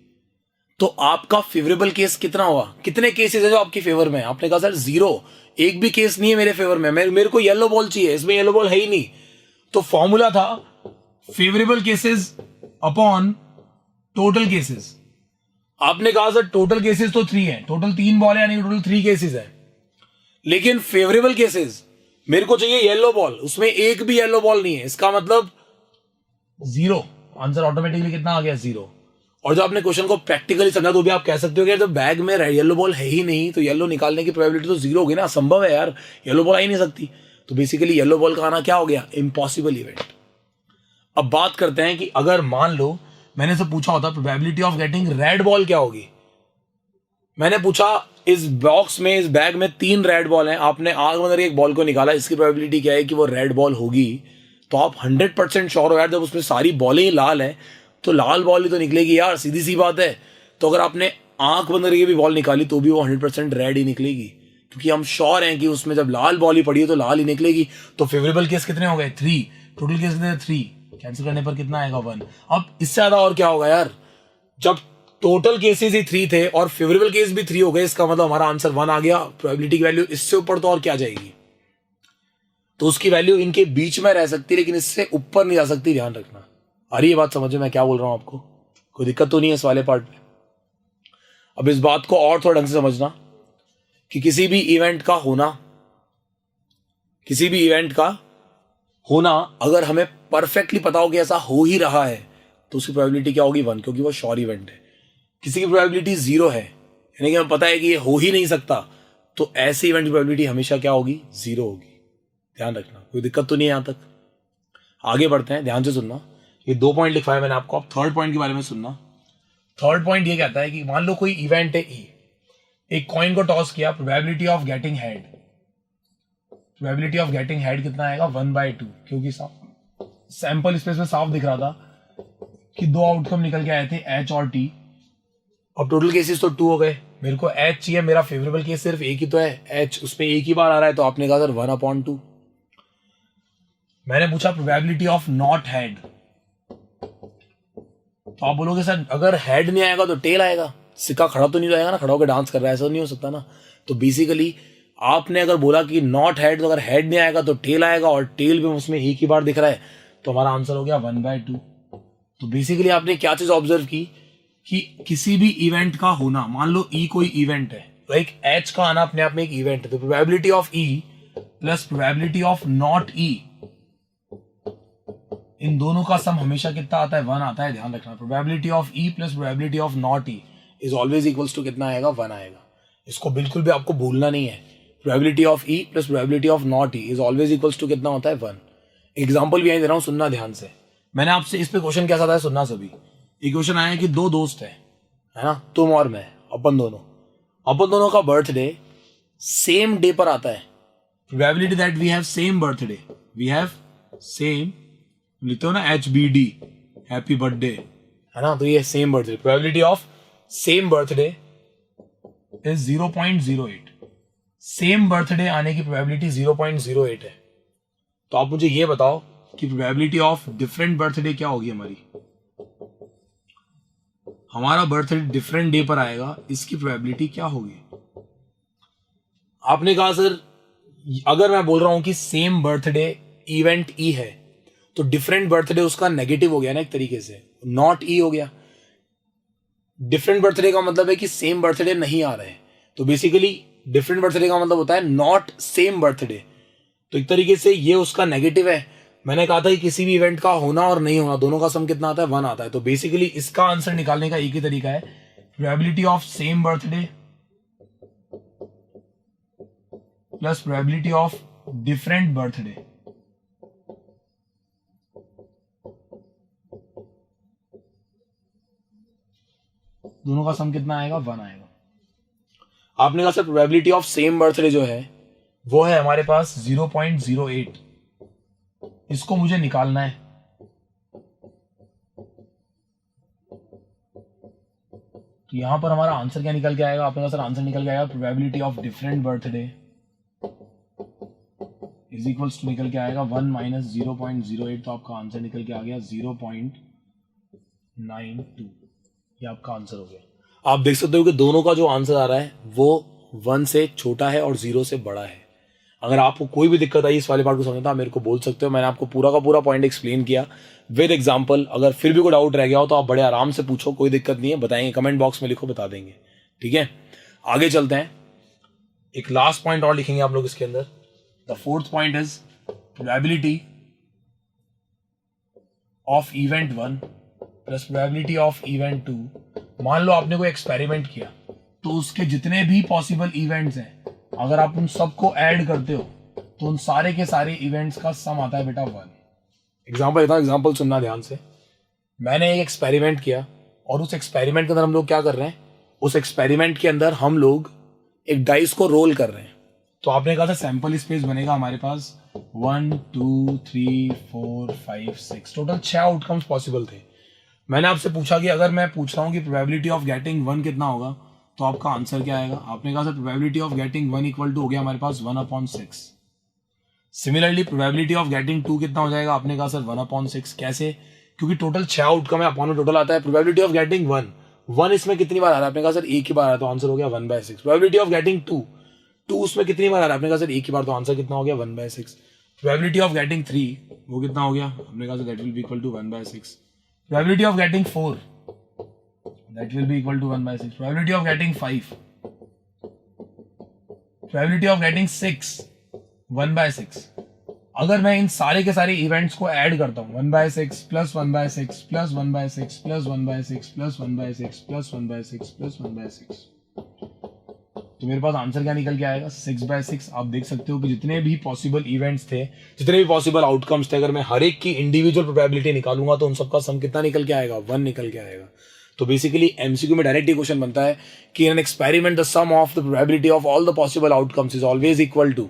तो आपका फेवरेबल केस कितना हुआ? कितने केसेस है जो आपके फेवर में? आपने कहा सर 0, एक भी केस नहीं है मेरे फेवर में, मेरे को येलो बॉल चाहिए, इसमें येलो बॉल है ही नहीं। तो फॉर्मूला था favourable cases upon total cases. आपने कहा सर टोटल केसेस तो 3 है, टोटल 3 बॉल है, यानी टोटल 3 केसेस है, लेकिन फेवरेबल केसेस मेरे को चाहिए येलो बॉल, उसमें एक भी येलो बॉल नहीं है। इसका मतलब 0। आंसर ऑटोमेटिकली कितना आ गया? 0। और जब आपने क्वेश्चन को प्रैक्टिकली समझा, तो भी आप कह सकते हो कि जब बैग में येलो बॉल है ही नहीं, तो येलो निकालने की प्रोबेबिलिटी तो 0 होगी ना, असंभव है यार, येलो बॉल आ ही नहीं सकती। तो बेसिकली येलो बॉल का आना क्या हो गया? Impossible event. अब बात करते हैं कि अगर मान लो मैंने से पूछा होता probability of getting red ball क्या होगी। मैंने पूछा इस बॉक्स में, इस बैग में 3 रेड बॉल हैं, आपने आग बंद करके एक बॉल को निकाला, इसकी प्रोबेबिलिटी क्या है कि वो रेड बॉल होगी? तो आप 100% श्योर हो यार, जब उसमें सारी बॉलें ही लाल हैं, तो लाल बॉल ही तो निकलेगी यार, सीधी सी बात है। तो अगर आपने आंख बंद करके भी बॉल निकाली, तो भी वो 100% रेड ही निकलेगी, क्योंकि हम श्योर हैं कि उसमें जब लाल बॉल ही पड़ी है तो लाल ही निकलेगी। तो फेवरेबल केस कितने हो गए? 3। टोटल केस कितने? 3। कैंसिल करने पर कितना आएगा? 1। अब इससे ज्यादा और क्या होगा यार? जब टोटल केसेस ही 3 थे और फेवरेबल केस भी 3 हो गए, इसका मतलब हमारा आंसर 1 आ गया। प्रोबेबिलिटी की वैल्यू इससे ऊपर तो और क्या जाएगी? तो उसकी वैल्यू इनके बीच में रह सकती है, लेकिन इससे ऊपर नहीं जा सकती। ध्यान रखना। आ रही है बात समझ में मैं क्या बोल रहा हूं आपको? कोई दिक्कत तो नहीं है इस वाले पार्ट में? अब इस बात को और थोड़ा ढंग से समझना कि किसी भी इवेंट का होना अगर हमें परफेक्टली पता हो कि ऐसा हो ही रहा है, तो उसकी प्रोबेबिलिटी क्या होगी? 1, क्योंकि वो श्योर इवेंट है। किसी की प्रोबेबिलिटी 0 है, यानी कि हमें पता है कि ये हो ही नहीं सकता, तो ऐसे इवेंट की प्रोबेबिलिटी हमेशा क्या होगी? 0 होगी। ध्यान रखना। कोई दिक्कत तो नहीं है यहां तक? आगे बढ़ते हैं, ध्यान से सुनना। ये 2 पॉइंट लिखवाए मैंने आपको, अब थर्ड पॉइंट के बारे में सुनना। थर्ड पॉइंट ये कहता है कि मान लो कोई इवेंट है E, एक कॉइन को टॉस किया, probability of getting head. Probability of getting head कितना आएगा? 1/2, क्योंकि सैंपल स्पेस में साफ दिख रहा था कि 2 आउटकम निकल के आए थे, H और T। अब टोटल केसेस तो 2 हो गए, मेरे को H चाहिए, मेरा फेवरेबल केस सिर्फ एक ही तो है, H, उसमें एक ही बार आ रहा है, तो आपने कहा सर 1/2। मैंने पूछा प्रोबेबिलिटी ऑफ नॉट हेड, तो आप बोलोगे सर अगर हेड नहीं आएगा तो टेल आएगा, सिक्का खड़ा तो नहीं जाएगा ना, खड़ा होकर डांस कर रहा है, ऐसा नहीं हो सकता ना। तो बेसिकली आपने अगर बोला कि नॉट हेड, तो अगर हेड नहीं आएगा तो टेल आएगा, और टेल भी उसमें एक ही बार दिख रहा है, तो हमारा आंसर हो गया 1/2। तो बेसिकली आपने क्या चीज ऑब्जर्व की कि किसी भी इवेंट का होना, मान लो E कोई इवेंट है, लाइक H का आना अपने आप में एक इवेंट है, तो probability of E plus probability of not E, इन दोनों का सम हमेशा कितना आता है? 1 आता है। ध्यान रखना। Probability of E plus probability of not E is always equals to कितना आएगा? 1 आएगा। इसको बिल्कुल भी आपको भूलना नहीं है। Probability of E plus probability of not E is always equals to कितना होता है? 1। एग्जाम्पल भी यही दे रहा हूं, सुनना ध्यान से। मैंने आपसे इस पे क्वेश्चन कैसा था सुनना सभी। एक क्वेश्चन आया कि 2 दोस्त है ना, तुम और मैं, अपन दोनों का बर्थडे सेम डे पर आता है। Probability that we have same birthday, we have same, लिखते हो ना HBD, हैप्पी बर्थडे, है ना, तो ये same birthday. Probability of same birthday is 0.08। Same birthday आने की प्रोबेबिलिटी 0.08 है। तो आप मुझे ये बताओ कि प्रोबेबिलिटी ऑफ डिफरेंट बर्थडे क्या होगी हमारी? हमारा बर्थडे डिफरेंट डे पर आएगा, इसकी प्रोबेबिलिटी क्या होगी? आपने कहा सर अगर मैं बोल रहा हूं कि सेम बर्थडे इवेंट E है, तो डिफरेंट बर्थडे उसका नेगेटिव हो गया ना एक तरीके से, नॉट E हो गया। डिफरेंट बर्थडे का मतलब है कि सेम बर्थडे नहीं आ रहे हैं, तो बेसिकली डिफरेंट बर्थडे का मतलब होता है नॉट सेम बर्थडे। तो एक तरीके से ये उसका नेगेटिव है। मैंने कहा था कि किसी भी इवेंट का होना और नहीं होना दोनों का सम कितना आता है, 1 आता है। तो बेसिकली इसका आंसर निकालने का एक ही तरीका है, probability of same birthday plus probability of different birthday. दोनों का सम कितना आएगा, 1 आएगा। आपने कहा sir probability of same birthday जो है वो है हमारे पास 0.08, इसको मुझे निकालना है। तो यहां पर हमारा आंसर क्या निकल के आएगा, आपने कहा सर आंसर निकल के आएगा probability of different birthday is equals to निकल के आएगा 1 माइनस 0.08। तो आपका आंसर निकल के आ गया 0.92। ये आपका आंसर हो गया। आप देख सकते हो कि दोनों का जो आंसर आ रहा है वो 1 से छोटा है और 0 से बड़ा है। अगर आपको कोई भी दिक्कत आई इस वाले पार्ट को समझना, आप मेरे को बोल सकते हो। मैंने आपको पूरा का पूरा पॉइंट एक्सप्लेन किया विद एग्जांपल। अगर फिर भी कोई डाउट रह गया हो तो आप बड़े आराम से पूछो, कोई दिक्कत नहीं है, बताएंगे, कमेंट बॉक्स में लिखो, बता देंगे। ठीक है, आगे चलते हैं। एक लास्ट पॉइंट और लिखेंगे आप लोग इसके अंदर। The fourth point is probability of event 1 plus probability of event 2। मान लो आपने कोई एक्सपेरिमेंट किया तो उसके जितने भी पॉसिबल इवेंट्स हैं, अगर आप उन सबको ऐड करते हो तो उन सारे के सारे इवेंट्स का सम आता है बेटा 1। एग्जांपल देता हूं, एग्जांपल सुनना ध्यान से। मैंने एक एक्सपेरिमेंट किया और उस एक्सपेरिमेंट के अंदर हम लोग क्या कर रहे हैं, उस एक्सपेरिमेंट के अंदर हम लोग एक डाइस को रोल कर रहे हैं। तो आपने कहा था सैंपल स्पेस बनेगा हमारे पास 1 2 3 4 5 6, टोटल 6 आउटकम्स पॉसिबल थे। मैंने आपसे पूछा कि अगर मैं पूछ रहा हूं कि प्रोबेबिलिटी ऑफ गेटिंग 1 कितना होगा, तो आपका आंसर क्या आएगा। आपने कहा sir probability of getting 1 equal to हो गया हमारे पास 1/6। सिमिलरली प्रोबेबिलिटी ऑफ गेटिंग 2 कितना हो जाएगा, आपने कहा सर 1/6। कैसे, क्योंकि टोटल 6 आउटकम है, अपॉन में टोटल आता है। प्रोबेबिलिटी ऑफ गेटिंग 1 इसमें कितनी बार आ रहा है, आपने कहा सर एक ही बार आया, तो आंसर हो गया 1/6। प्रोबेबिलिटी ऑफ गेटिंग 2 उसमें कितनी बार आ रहा है, आपने कहा सर एक ही बार, तो आंसर कितना हो गया 1/6। प्रोबेबिलिटी ऑफ गेटिंग 3 वो कितना हो गया, आपने कहा sir that will be equal to 1/6। Probability of getting 4 that will be equal to 1/6. Probability of getting 5, probability of getting 6, 1/6। अगर मैं इन सारे के सारे इवेंट्स को ऐड करता हूं 1/6 plus 1/6 plus 1/6 plus 1/6 plus 1/6 plus 1/6 plus 1/6, तो मेरे पास आंसर क्या निकल के आएगा 6/6। आप देख सकते हो कि जितने भी पॉसिबल इवेंट्स थे, जितने भी पॉसिबल आउटकम्स थे, अगर मैं हर एक की इंडिविजुअल प्रोबेबिलिटी निकालूंगा तो उन सबका सम कितना निकल के आएगा, 1 निकल के आएगा। तो बेसिकली एमसीक्यू में डायरेक्ट ही क्वेश्चन बनता है कि an experiment the sum of the probability of all the possible outcomes is always equal to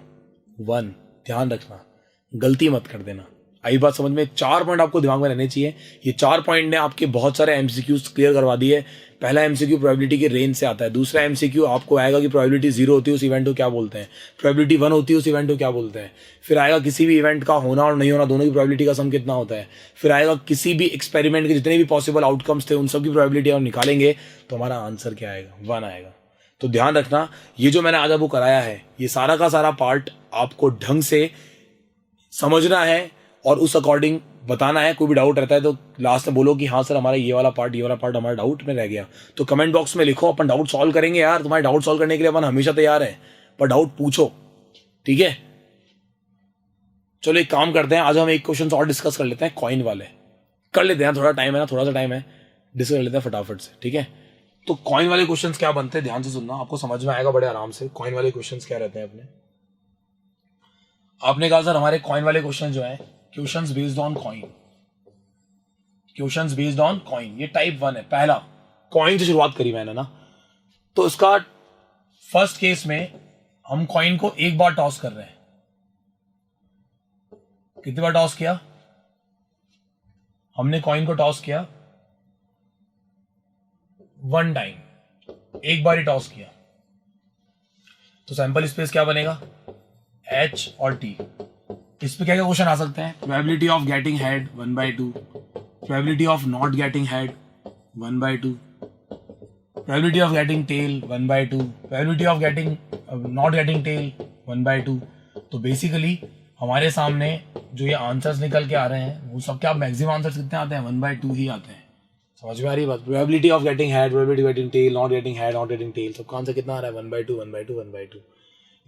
1। ध्यान रखना, गलती मत कर देना। आई बात समझ में। 4 पॉइंट आपको दिमाग में रहने चाहिए। ये 4 पॉइंट ने आपके बहुत सारे एमसीक्यूज क्लियर करवा दिए। पहला एमसीक्यू प्रोबेबिलिटी के रेंज से आता है। दूसरा एमसीक्यू आपको आएगा कि प्रोबेबिलिटी 0 होती है उस इवेंट को क्या बोलते हैं, प्रोबेबिलिटी 1 होती है उस इवेंट को क्या बोलते हैं। फिर आएगा किसी भी इवेंट का होना और नहीं होना दोनों की प्रोबेबिलिटी का सम कितना होता है। फिर आएगा किसी भी एक्सपेरिमेंट के जितने भी पॉसिबल आउटकम्स थे उन सब की प्रोबेबिलिटी और निकालेंगे तो हमारा आंसर क्या आएगा, 1 आएगा। तो ध्यान रखना, ये जो मैंने आज आपको कराया है ये सारा का सारा पार्ट आपको ढंग से समझना है और उस अकॉर्डिंग बताना है। कोई भी डाउट रहता है तो लास्ट में बोलो कि हाँ सर हमारा ये वाला पार्ट हमारा डाउट में रह गया, तो कमेंट बॉक्स में लिखो, अपन डाउट सॉल्व करेंगे यार। तुम्हारे डाउट सॉल्व करने के लिए अपन हमेशा तैयार है, पर डाउट पूछो, ठीक है। चलो एक काम करते हैं, आज हम एक क्वेश्चन और डिस्कस कर लेते हैं, कॉइन वाले कर लेते हैं। थोड़ा टाइम है ना, थोड़ा सा टाइम है, डिस्कस कर लेते हैं फटाफट से, ठीक है। तो कॉइन वाले क्वेश्चन क्या बनते हैं, ध्यान से सुनना, आपको समझ में आएगा बड़े आराम से। कॉइन वाले क्वेश्चन क्या रहते हैं अपने, आपने कहा सर हमारे कॉइन वाले क्वेश्चन जो है questions based on coin, questions based on coin, ये टाइप 1 है। पहला कॉइन से शुरुआत करी मैंने ना, तो इसका फर्स्ट केस में हम कॉइन को एक बार टॉस कर रहे हैं। कितनी बार टॉस किया हमने, कॉइन को टॉस किया 1 टाइम, एक बार ही टॉस किया। तो सैंपल स्पेस क्या बनेगा, H और T। इस पे क्या क्या क्वेश्चन आ सकते हैं, probability of getting head 1/2, probability of not getting head 1/2, probability of getting tail 1/2, probability of getting not getting tail 1/2। तो बेसिकली हमारे सामने जो ये आंसर्स निकल के आ रहे हैं वो सब क्या मैक्सिमम आंसर्स कितने आते हैं, 1/2 ही आते हैं। समझ में आ रही बात। Probability of getting head, probability of getting tail, not getting head, not getting tail, सबका आंसर कितना आ रहा है, 1/2, 1/2, 1/2।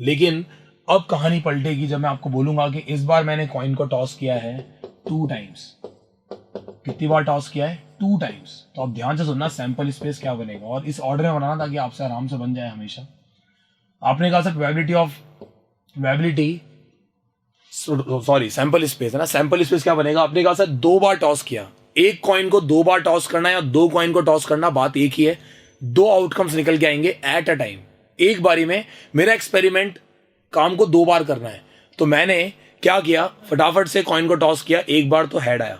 लेकिन अब कहानी पलटेगी जब मैं आपको बोलूंगा कि इस बार मैंने कॉइन को टॉस किया है 2 टाइम्स। कितनी बार टॉस किया है? 2 टाइम्स। तो आप ध्यान से सुनना सैंपल स्पेस क्या बनेगा, और इस ऑर्डर में बनाना ताकि आपसे आराम से बन जाए हमेशा। आपने कहा सर सैंपल स्पेस है ना, सैंपल स्पेस क्या बनेगा? आपने कहा सर 2 बार टॉस किया, एक कॉइन को 2 बार टॉस करना या 2 कॉइन को टॉस करना, बात एक ही है। 2 आउटकम्स निकल के आएंगे एट अ टाइम, एक बारी में। मेरा एक्सपेरिमेंट काम को 2 बार करना है, तो मैंने क्या किया, फटाफट से कॉइन को टॉस किया। एक बार तो हेड आया,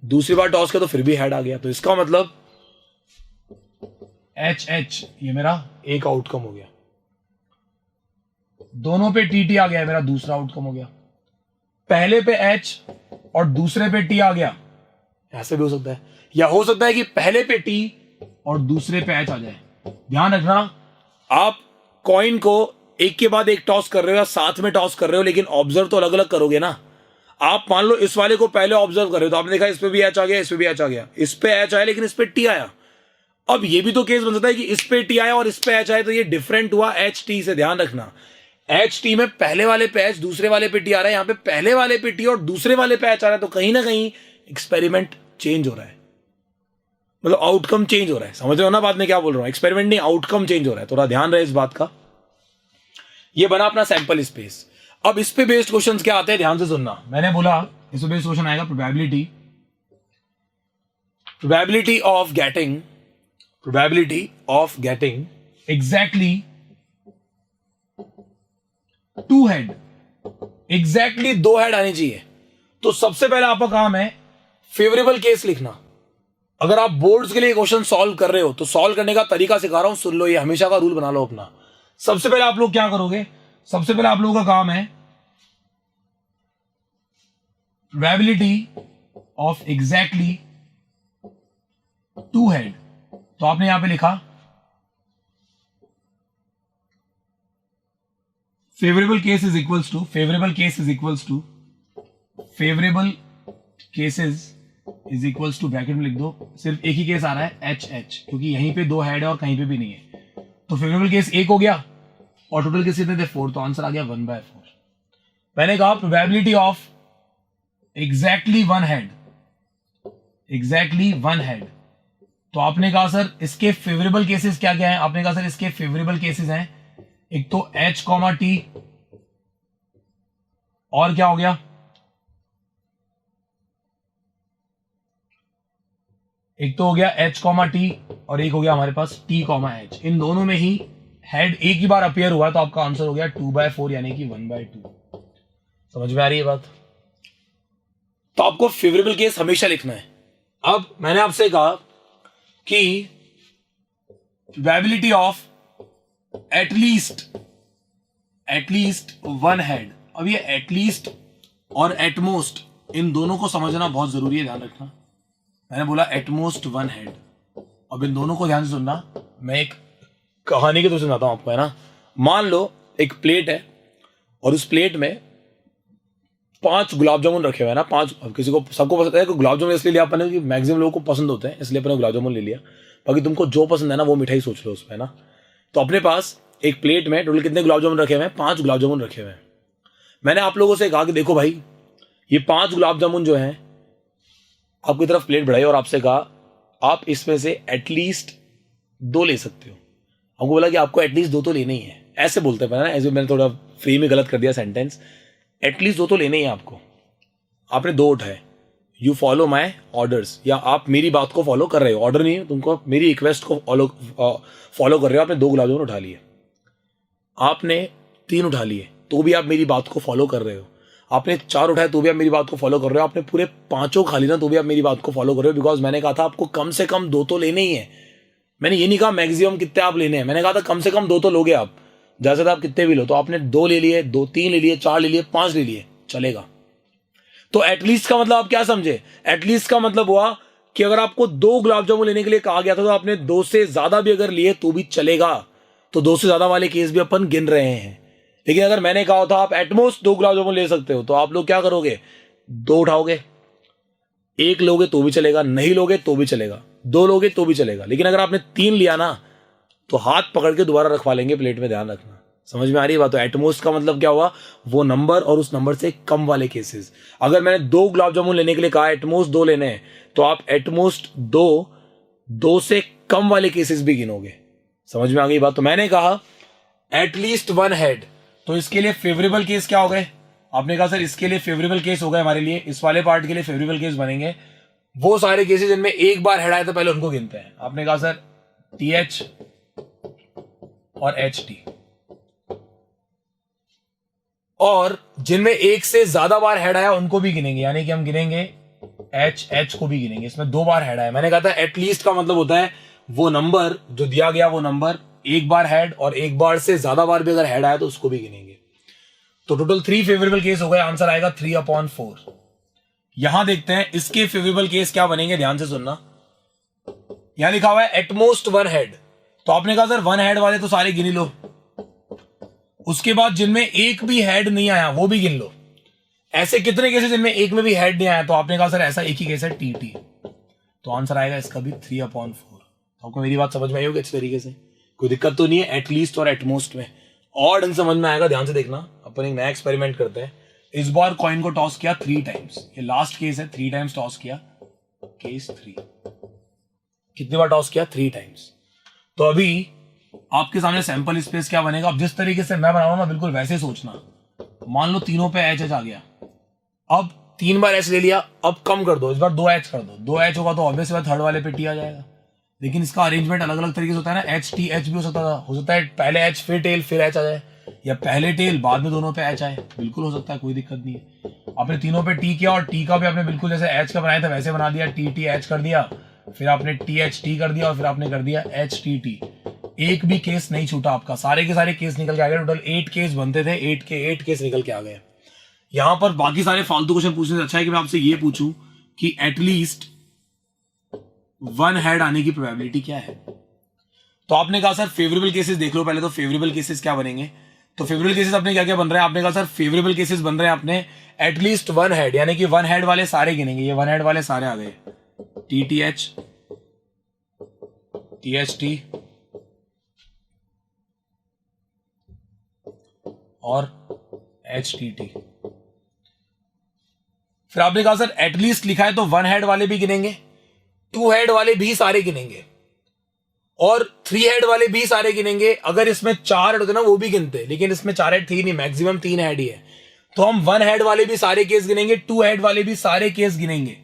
दूसरी बार टॉस किया तो फिर भी हेड आ गया। तो इसका मतलब HH ये मेरा एक आउटकम हो गया। दोनों पे TT आ गया, मेरा दूसरा आउटकम हो गया। पहले पे H और दूसरे पे T आ गया, ऐसे भी हो सकता है। या हो सकता है कि पहले पे T और दूसरे पे H आ जाए। ध्यान रखना, आप कॉइन को एक के बाद एक टॉस कर रहे हो या साथ में टॉस कर रहे हो, लेकिन ऑब्जर्व तो अलग अलग करोगे ना। आप मान लो इस वाले को पहले ऑब्जर्व कर रहे हो, तो आपने देखा इस पे भी H आ गया, इस पे भी H आ गया, इस पे H आया लेकिन इस पे T आया। अब ये भी तो केस बन सकता है कि इस पे T आया और इस पे H आया, तो ये डिफरेंट हुआ HT से। ध्यान रखना, HT में पहले वाले पे H, दूसरे वाले पे T आ रहा है, यहां पे पहले वाले पे T और दूसरे वाले पे H आ रहा है। तो कहीं ना कहीं एक्सपेरिमेंट चेंज हो रहा है, मतलब आउटकम चेंज हो रहा है। समझ रहे हो ना बात में क्या बोल रहा हूं? एक्सपेरिमेंट नहीं, आउटकम चेंज हो रहा है। थोड़ा ध्यान रहे इस बात का। ये बना अपना सैंपल स्पेस। अब इस पे बेस्ड क्वेश्चंस क्या आते हैं, ध्यान से सुनना। मैंने बोला इस पे बेस्ड क्वेश्चन आएगा probability of getting exactly 2 head, exactly 2 head आनी चाहिए। तो सबसे पहले आपका काम है फेवरेबल केस लिखना। अगर आप बोर्ड्स के लिए क्वेश्चन सॉल्व कर रहे हो तो सॉल्व करने का तरीका सिखा रहा हूं, सुन लो, ये हमेशा का रूल बना लो अपना। सबसे पहले आप लोग क्या करोगे, सबसे पहले आप लोगों का काम है प्रोबेबिलिटी ऑफ एग्जैक्टली 2 हेड। तो आपने यहां पे लिखा favourable case is equals to bracket में लिख दो, सिर्फ एक ही केस आ रहा है HH, क्योंकि यहीं पे 2 हेड है और कहीं पे भी नहीं है। तो फेवरेबल केस 1 हो गया और टोटल केस कितने थे? 4, तो आंसर आ गया 1/4। मैंने कहा प्रोबेबिलिटी ऑफ एग्जैक्टली 1 हेड, तो आपने कहा सर इसके फेवरेबल केसेस क्या क्या है? आपने कहा सर इसके फेवरेबल केसेस हैं एक तो H, T, और क्या हो गया, एक तो हो गया H, T, और एक हो गया हमारे पास T, H। इन दोनों में ही हेड एक ही बार अपीयर हुआ है, तो आपका आंसर हो गया 2/4 यानी कि 1/2। समझ में आ रही है बात? तो आपको फेवरेबल केस हमेशा लिखना है। अब मैंने आपसे कहा कि प्रोबेबिलिटी ऑफ एटलीस्ट 1 हेड। अब ये एटलीस्ट और एटमोस्ट, इन दोनों को समझना बहुत जरूरी है, ध्यान रखना। मैंने बोला एटमोस्ट 1 हेड। अब इन दोनों को ध्यान से सुनना, मैं एक कहानी के तो सुनाता हूं आपको, है ना। मान लो एक प्लेट है और उस प्लेट में 5 गुलाब जामुन रखे हुए हैं ना। 5, किसी को सबको पसंद है, गुलाब जामुन इसलिए लिया अपने कि मैक्सिमम लोगों को पसंद होते हैं, इसलिए अपने गुलाब जामुन ले लिया। बाकी तुमको जो पसंद है ना वो मिठाई सोच लो उसमें, है ना। तो अपने पास एक प्लेट में टोटल कितने गुलाब जामुन रखे हुए हैं? 5 गुलाब जामुन रखे हुए हैं। मैंने आप लोगों से कहा कि देखो भाई, ये 5 गुलाब जामुन जो हैं, आपकी तरफ प्लेट बढ़ाई और आपसे कहा आप इसमें से एटलीस्ट 2 ले सकते हो। हमको बोला कि आपको एटलीस्ट 2 तो लेने ही है, ऐसे बोलते हैं ना, ऐसे मैंने थोड़ा फ्री में गलत कर दिया सेंटेंस। एटलीस्ट 2 तो लेने ही है आपको। आपने 2 उठाए, यू फॉलो माई ऑर्डर्स, या आप मेरी बात को फॉलो कर रहे हो। ऑर्डर नहीं है, तुमको मेरी रिक्वेस्ट को फॉलो कर रहे हो। आपने 2 गुलाब जामुन उठा लिए, आपने 3 उठा लिए तो भी आप मेरी बात को फॉलो कर रहे हो। आपने 4 उठाए तो भी आप मेरी बात को फॉलो कर रहे हो। आपने पूरे 5 खा लिया तो भी आप मेरी बात को फॉलो कर रहे हो, बिकॉज मैंने कहा था आपको कम से कम 2 तो लेने ही है। मैंने ये नहीं कहा मैक्सिमम कितने आप लेने हैं, मैंने कहा था कम से कम 2 तो लोगे आप, जैसे आप कितने भी लो। तो आपने 2 ले लिए, 2, 3 ले लिए, 4 ले लिए, 5 ले लिए, चलेगा। तो एटलीस्ट का मतलब आप क्या समझे? एटलीस्ट का मतलब हुआ कि अगर आपको 2 गुलाब जामुन लेने के लिए कहा गया था तो आपने 2 से ज्यादा भी अगर लिए तो भी चलेगा। तो 2 से ज्यादा वाले केस भी अपन गिन रहे हैं। लेकिन अगर मैंने कहा था आप एटमोस्ट 2 गुलाब जामुन ले सकते हो, तो आप लोग क्या करोगे? 2 उठाओगे, 1 लोगे तो भी चलेगा, नहीं लोगे तो भी चलेगा, 2 लोगे तो भी चलेगा। लेकिन अगर आपने 3 लिया ना तो हाथ पकड़ के दोबारा रखवा लेंगे प्लेट में, ध्यान रखना। समझ में आ रही है बात? तो एटमोस्ट का मतलब क्या हुआ, वो नंबर और उस नंबर से कम वाले केसेस। अगर मैंने 2 गुलाब जामुन लेने के लिए कहा, एटमोस्ट 2 लेने हैं, तो आप एटमोस्ट 2 से कम वाले केसेस भी गिनोगे। समझ में आ गई बात? तो मैंने कहा एटलीस्ट 1 हेड, तो इसके लिए फेवरेबल केस क्या हो गए? आपने कहा सर इसके लिए फेवरेबल केस हो गए हमारे लिए, इस वाले पार्ट के लिए फेवरेबल केस बनेंगे वो सारे केसेस जिनमें एक बार हेड आया था, पहले उनको गिनते हैं। आपने कहा सर TH और HT, और जिनमें एक से ज्यादा बार हेड आया उनको भी गिनेंगे, यानी कि हम गिनेंगे H को भी गिनेंगे। इसमें 2 बार हेड आया। मैंने कहा था एटलीस्ट का मतलब होता है वो नंबर जो दिया गया, वो नंबर एक बार हेड और एक बार से ज्यादा बार भी अगर हेड आया तो उसको भी गिनेंगे। तो टोटल 3 फेवरेबल केस हो गए, आंसर आएगा 3/4। यहां देखते हैं इसके फेवरेबल केस क्या बनेंगे, ध्यान से सुनना। यहां लिखा हुआ है एटमोस्ट 1 हेड, तो आपने कहा सर 1 हेड वाले तो सारे गिन लो, उसके बाद जिनमें एक भी हेड नहीं आया वो भी गिन लो। ऐसे कितने केसेस जिनमें एक में भी हेड नहीं आया? तो आपने कहा सर ऐसा एक ही केस है TT, तो आंसर आएगा इसका भी 3/4। आपको मेरी बात समझ में आई होगी अच्छी तरीके से? कोई दिक्कत तो नहीं है एटलीस्ट और एटमोस्ट में? और ढंग समझ में आएगा, ध्यान से देखना। अपन एक नया एक्सपेरिमेंट करते हैं। इस बार कॉइन को टॉस किया 3 टाइम्स, ये लास्ट केस है, 3 टाइम्स टॉस किया, केस 3। कितनी बार टॉस किया? 3 टाइम्स। तो अभी आपके सामने सैंपल स्पेस क्या बनेगा? अब जिस तरीके से मैं बना रहा हूं ना, बिल्कुल वैसे सोचना। मान लो तीनों पे एच आ गया, अब 3 बार एच ले लिया, अब कम कर दो, इस बार 2 एच कर दो। 2 एच होगा तो ऑब्वियस बात थर्ड वाले पे टी आ जाएगा। लेकिन इसका अरेंजमेंट अलग अलग तरीके से होता है ना, एच टी एच भी हो सकता है पहले एच फिर टेल फिर एच आ जाए, या पहले टेल बाद में दोनों पे एच आए, बिल्कुल हो सकता है, कोई दिक्कत नहीं है। आपने तीनों पे टी किया और टी का भी आपने बिल्कुल जैसे एच का बनाया था वैसे बना दिया, टी टी एच कर दिया, फिर आपने टी एच टी कर दिया और फिर आपने कर दिया एच टी टी। एक भी केस नहीं छूटा आपका, सारे के सारे केस निकल के आ गए। टोटल 8 केस बनते थे, 8 के 8 केस निकल के आ गए। यहां पर बाकी सारे फालतू क्वेश्चन पूछने से अच्छा है कि मैं आपसे ये पूछूं कि एटलीस्ट 1 हेड आने की प्रोबेबिलिटी क्या है। तो आपने कहा सर फेवरेबल केसेस देख लो पहले, तो फेवरेबल केसेस क्या बनेंगे? तो फेवरेबल केसेस अपने क्या क्या बन रहे हैं? आपने कहा सर फेवरेबल केसेस बन रहे हैं अपने एटलीस्ट 1 हेड, यानी कि 1 हेड वाले सारे गिनेंगे। ये 1 हेड वाले सारे आ गए, TTH, THT और HTT। फिर आपने कहा सर एटलीस्ट लिखा है तो 1 हेड वाले भी गिनेंगे, 2 हेड वाले भी सारे गिनेंगे और 3 हेड वाले भी सारे गिनेंगे। अगर इसमें 4 हेड होते ना वो भी गिनते, लेकिन इसमें 4 हेड थी नहीं, मैक्सिमम 3 हेड ही है, तो हम 1 हेड वाले भी सारे केस गिनेंगे, 2 हेड वाले भी सारे केस गिनेंगे।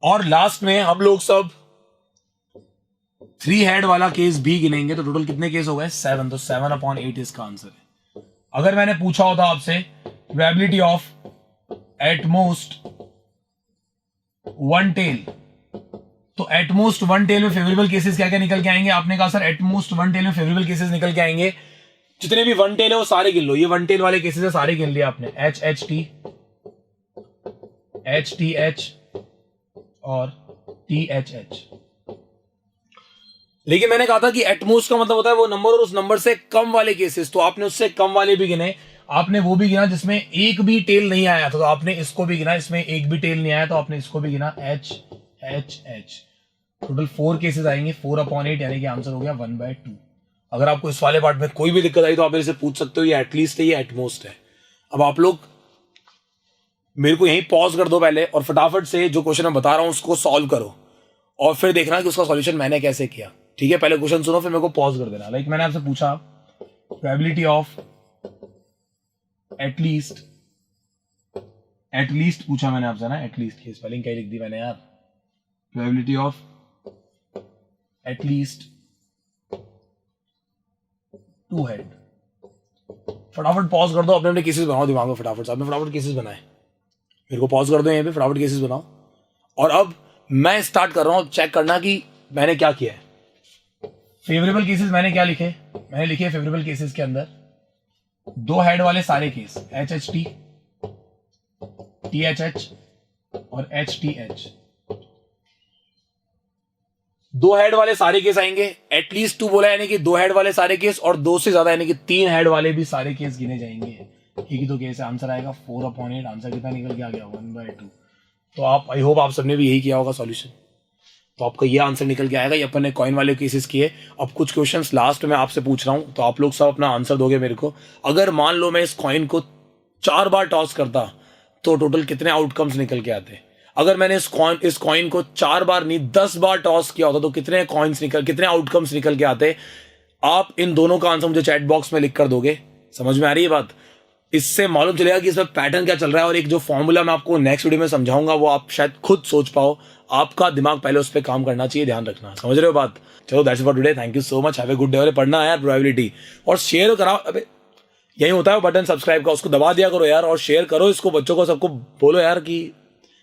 और लास्ट में हम लोग सब 3 हेड वाला केस भी गिनेंगे। तो टोटल कितने केस हो गए? 7। तो 7/8 इसका आंसर है। अगर मैंने पूछा होता आपसे प्रोबेबिलिटी ऑफ एटमोस्ट 1 टेल, तो एटमोस्ट 1 टेल में फेवरेबल केसेस क्या क्या निकल के आएंगे? आपने कहा सर एटमोस्ट 1 टेल में फेवरेबल केसेस निकल के आएंगे, जितने भी 1 टेल है वो सारे गिन लो। ये 1 टेल वाले केसेस है, सारे गिन लिया आपने, HHT, HTH और THH। लेकिन मैंने कहा था कि एटमोस्ट का मतलब होता है वो नंबर और उस नंबर से कम वाले केसेस, तो आपने उससे कम वाले भी गिने। आपने वो भी गिना जिसमें एक भी टेल नहीं आया था, तो आपने इसको भी गिना। इसमें एक भी टेल नहीं आया तो आपने इसको भी गिना, HHH। टोटल 4 केसेस आएंगे, 4/8, यानी कि आंसर हो गया 1/2। अगर आपको इस वाले पार्ट में कोई भी दिक्कत आई तो आप मेरे से पूछ सकते हो, ये एटलीस्ट है ये एटमोस्ट है। अब आप लोग मेरे को यहीं पॉज कर दो पहले और फटाफट से जो क्वेश्चन मैं बता रहा हूं उसको सॉल्व करो और फिर देखना कि उसका सॉल्यूशन मैंने कैसे किया। ठीक है, पहले क्वेश्चन सुनो फिर मेरे को पॉज कर देना। लाइक मैंने आपसे पूछा प्रोबेबिलिटी ऑफ एटलीस्ट पूछा मैंने आपसे ना, एटलीस्ट की स्पेलिंग क्या लिख दी मैंने यार, प्रोबेबिलिटी ऑफ एटलीस्ट 2 हेड। फटाफट पॉज कर दो, अपने अपने केसेस बनाओ दिमाग में फटाफट से। आपने फटाफट केसेस बनाए, मेरे को पॉज कर दो यहीं पे, फटाफट केसेस बनाओ। और अब मैं स्टार्ट कर रहा हूं, चेक करना कि मैंने क्या किया है। फेवरेबल केसेस मैंने क्या लिखे? मैंने लिखे फेवरेबल केसेस के अंदर 2 हेड वाले सारे केस, HHT, THH और HTH। 2 हेड वाले सारे केस आएंगे, एटलीस्ट 2 बोला यानी कि 2 हेड वाले सारे केस, और 2 से ज्यादा यानी कि 3 हेड वाले भी सारे केस गिने जाएंगे। एक ही तो केस है, आंसर आएगा 4/8। आंसर कितना निकल के आ गया? 1/2। तो आप आई होप आप सबने भी यही किया होगा सॉल्यूशन। तो आपका ये आंसर निकल के आएगा। ये अपन ने कॉइन वाले केसेस किए। अब कुछ क्वेश्चंस लास्ट में आपसे पूछ रहा हूँ, तो आप लोग सब अपना आंसर दोगे मेरे को। अगर मान लो मैं इस कॉइन को 4 बार टॉस करता तो टोटल कितने आउटकम्स निकल के आते? अगर मैंने इस कॉइन को 4 बार नहीं 10 बार टॉस किया होता तो कितने आउटकम्स निकल के आते? आप इन दोनों का आंसर मुझे चैट बॉक्स में लिख कर दोगे। समझ में आ रही है बात? इससे मालूम चलेगा कि इसमें पैटर्न क्या चल रहा है, और एक जो फॉर्मूला मैं आपको नेक्स्ट वीडियो में समझाऊंगा वो आप शायद खुद सोच पाओ। आपका दिमाग पहले उस पर काम करना चाहिए, ध्यान रखना। समझ रहे हो बात? चलो that's for today, thank you so much, have a good day. और पढ़ना है यार प्रोबेबिलिटी, और शेयर कराओ। अबे यही होता है बटन सब्सक्राइब का, उसको दबा दिया करो यार, और शेयर करो इसको, बच्चों को सबको बोलो यार कि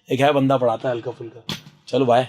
एक है बंदा पढ़ाता है हल्का फुल्का। चलो बाय।